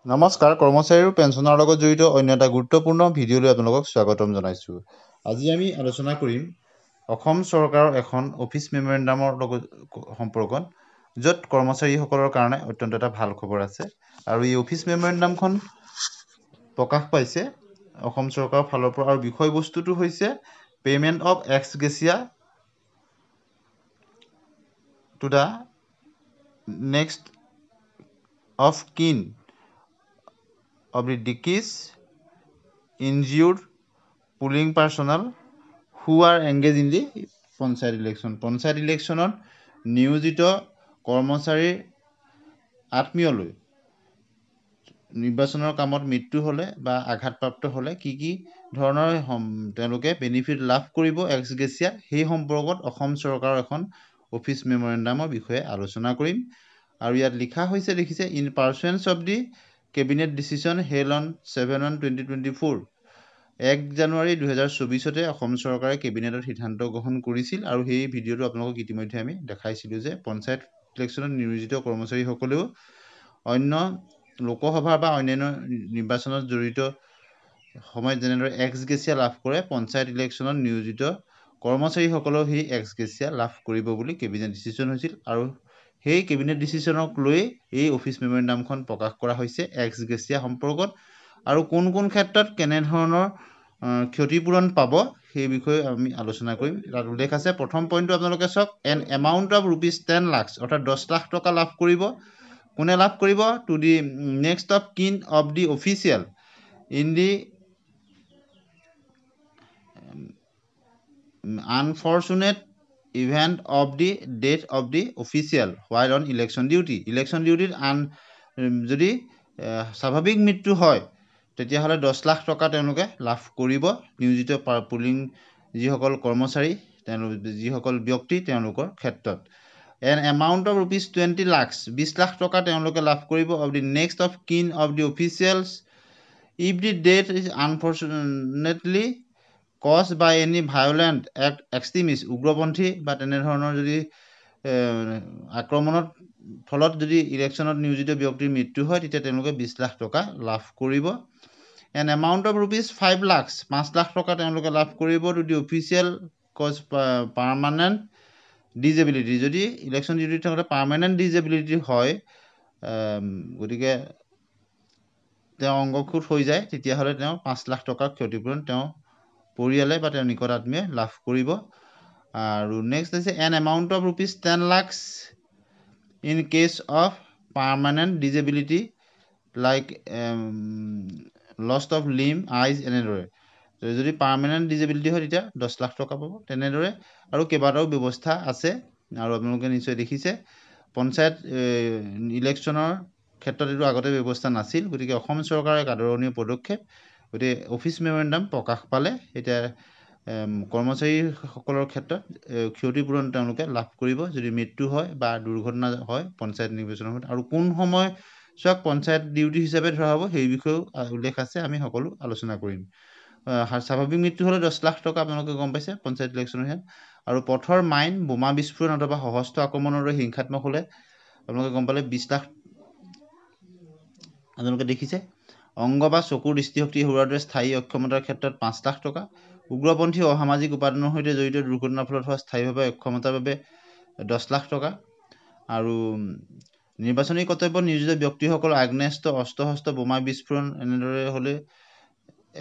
নমস্কাৰ কৰ্মচাৰী আৰু পেঞ্চনৰ লগত জড়িত অন্য এটা গুৰুত্বপূৰ্ণ ভিডিঅ'লৈ আপোনালোকক স্বাগতম জনাইছোঁ। আজি আমি আলোচনা কৰিম অসম চৰকাৰৰ এখন অফিচ মেমৰেণ্ডামৰ লগত সম্পৰ্কত য'ত কৰ্মচাৰীসকলৰ কাৰণে অত্যন্ত এটা ভাল খবৰ আছে আৰু এই অফিচ মেমৰেণ্ডামখন প্ৰকাশ পাইছে অসম চৰকাৰৰ ফালৰ পৰা আৰু বিষয়বস্তুটো হৈছে payment of x gratia to the next of কিন of the deceased, injured, polling personnel who are engaged in the panchayat election. Panchayat ইলেকশ্যনত নিয়োজিত কৰ্মচাৰীৰ আত্মীয়লৈ নিৰ্বাচনৰ কামত মৃত্যু হ'লে বা আঘাতপ্ৰাপ্ত হ'লে কি ধৰণৰ তেওঁলোকে বেনিফিট লাভ কৰিব এক্স গ্ৰেচিয়া, সেই সম্পৰ্কত অসম চৰকাৰৰ এখন অফিচ মেমৰেণ্ডামৰ বিষয়ে আলোচনা কৰিম। আৰু ইয়াত লিখা হৈছে দেখিছে in pursuance of the cabinet decision held on 7/1/2024 1 জানুৱাৰী 2024 অসম চৰকাৰে কেবিনেটত সিদ্ধান্ত গ্ৰহণ কৰিছিল আৰু সেই ভিডিঅ'টো আপোনালোকক ইতিমধ্যে আমি দেখাইছিলোঁ যে পঞ্চায়ত ইলেকশ্যনত নিয়োজিত কৰ্মচাৰীসকলেও অন্য লোকসভা বা অন্যান্য নিৰ্বাচনত জড়িত সময়ত যেনেদৰে এক্স গ্ৰেচিয়া লাভ কৰে পঞ্চায়ত ইলেকশ্যনত নিয়োজিত কৰ্মচাৰীসকলেও সেই এক্স গ্ৰেচিয়া লাভ কৰিব বুলি কেবিনেট ডিচিশ্যন হৈছিল আৰু সেই কেবিনেট ডিচিশ্যনক লৈ এই অফিচ মেমৰেণ্ডামখন প্ৰকাশ কৰা হৈছে এক্স গ্ৰেচিয়া সম্পৰ্কত আৰু কোন কোন ক্ষেত্ৰত কেনেধৰণৰ ক্ষতিপূৰণ পাব সেই বিষয়ে আমি আলোচনা কৰিম। তাত উল্লেখ আছে প্ৰথম পইণ্টটো আপোনালোকে চাওক এন এমাউণ্ট অফ ₹10 লাখ অৰ্থাৎ 10 লাখ টকা লাভ কৰিব। কোনে লাভ কৰিব? To the next of kin of the official in the unfortunate event of the death of the official while on election duty. Election ডিউটিত যদি স্বাভাৱিক মৃত্যু হয় তেতিয়াহ'লে 10 লাখ টকা তেওঁলোকে লাভ কৰিব নিয়োজিত পুলিং যিসকল কৰ্মচাৰী যিসকল ব্যক্তি তেওঁলোকৰ ক্ষেত্ৰত। An amount of ₹20 lakh 20 lakh টকা তেওঁলোকে লাভ কৰিব of the next of kin of the officials if the death is unfortunately caused by any violent act extremist উগ্ৰপন্থী বা তেনেধৰণৰ যদি আক্ৰমণত ফলত যদি ইলেকশ্যনত নিয়োজিত ব্যক্তিৰ মৃত্যু হয় তেতিয়া তেওঁলোকে 20 লাখ টকা লাভ কৰিব। An amount of ₹5 lakh 5 lakh টকা তেওঁলোকে লাভ কৰিব to the official cause permanent disability. যদি ইলেকশ্যন ডিউটিত থাকোঁতে পাৰ্মানেণ্ট ডিজেবিলিটি হয় গতিকে তেওঁ অংগক্ষুত হৈ যায় তেতিয়াহ'লে তেওঁ 5 লাখ টকাৰ ক্ষতিপূৰণ তেওঁ পৰিয়ালে বা তেওঁৰ নিকট আত্মীয়ে লাভ কৰিব। আৰু নেক্সট হৈছে an amount of ₹10 lakh in case of permanent disability like lost of limb eyes এনেদৰে। যদি পাৰ্মানেণ্ট ডিজেবিলিটি হয় তেতিয়া 10 লাখ টকা পাব তেনেদৰে আৰু কেইবাটাও ব্যৱস্থা আছে আৰু আপোনালোকে নিশ্চয় দেখিছে পঞ্চায়ত ইলেকশ্যনৰ ক্ষেত্ৰত এইটো আগতে ব্যৱস্থা নাছিল। গতিকে অসম চৰকাৰৰ এক আদৰণীয় পদক্ষেপ। গতিকে অফিচ মেমৰেণ্ডাম প্ৰকাশ পালে এতিয়া কৰ্মচাৰীসকলৰ ক্ষেত্ৰত ক্ষতিপূৰণ তেওঁলোকে লাভ কৰিব যদি মৃত্যু হয় বা দুৰ্ঘটনা হয় পঞ্চায়ত নিৰ্বাচনৰ সময়ত। আৰু কোন সময় চোৱাক পঞ্চায়ত ডিউটি হিচাপে ধৰা হ'ব সেই বিষয়েও উল্লেখ আছে, আমি সকলো আলোচনা কৰিম। স্বাভাৱিক মৃত্যু হ'লে 10 লাখ টকা আপোনালোকে গম পাইছে পঞ্চায়ত ইলেকশ্যনৰ ইয়াত। আৰু পথৰ মাইন বোমা বিস্ফোৰণ অথবা সশস্ত্ৰ আক্ৰমণৰ দৰে হিংসাত্মক হ'লে আপোনালোকে গম পালে 20 লাখ আপোনালোকে দেখিছে। অংগ বা চকুৰ দৃষ্টিশক্তি হেৰুৱাৰ দৰে স্থায়ী অক্ষমতাৰ ক্ষেত্ৰত 5 লাখ টকা। উগ্ৰপন্থী অসামাজিক উপাদানৰ সৈতে জড়িত দুৰ্ঘটনাৰ ফলত হোৱা স্থায়ীভাৱে অক্ষমতাৰ বাবে 10 লাখ টকা। আৰু নিৰ্বাচনী কৰ্তব্যত নিয়োজিত ব্যক্তিসকলৰ আগ্নেয়াস্ত্ৰ অস্ত্ৰ বোমা বিস্ফোৰণ এনেদৰে হ'লে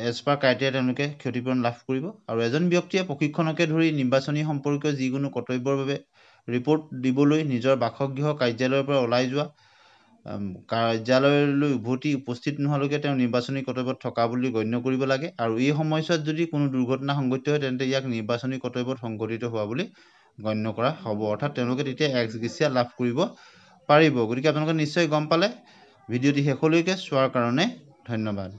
এজ পাৰ ক্ৰাইটেৰিয়া তেওঁলোকে ক্ষতিপূৰণ লাভ কৰিব। আৰু এজন ব্যক্তিয়ে প্ৰশিক্ষণকে ধৰি নিৰ্বাচনী সম্পৰ্কীয় যিকোনো কৰ্তব্যৰ বাবে ৰিপৰ্ট দিবলৈ নিজৰ বাসগৃহ কাৰ্যালয়ৰ পৰা ওলাই যোৱা কাৰ্যালয়লৈ উভতি উপস্থিত নোহোৱালৈকে তেওঁ নিৰ্বাচনী কৰ্তব্যত থকা বুলি গণ্য কৰিব লাগে। আৰু এই সময়ছোৱাত যদি কোনো দুৰ্ঘটনা সংঘটিত হয় তেন্তে ইয়াক নিৰ্বাচনী কৰ্তব্যত সংঘটিত হোৱা বুলি গণ্য কৰা হ'ব, অৰ্থাৎ তেওঁলোকে তেতিয়া এক্স গ্ৰেচিয়া লাভ কৰিব পাৰিব। গতিকে আপোনালোকে নিশ্চয় গম পালে। ভিডিঅ'টি শেষলৈকে চোৱাৰ কাৰণে ধন্যবাদ।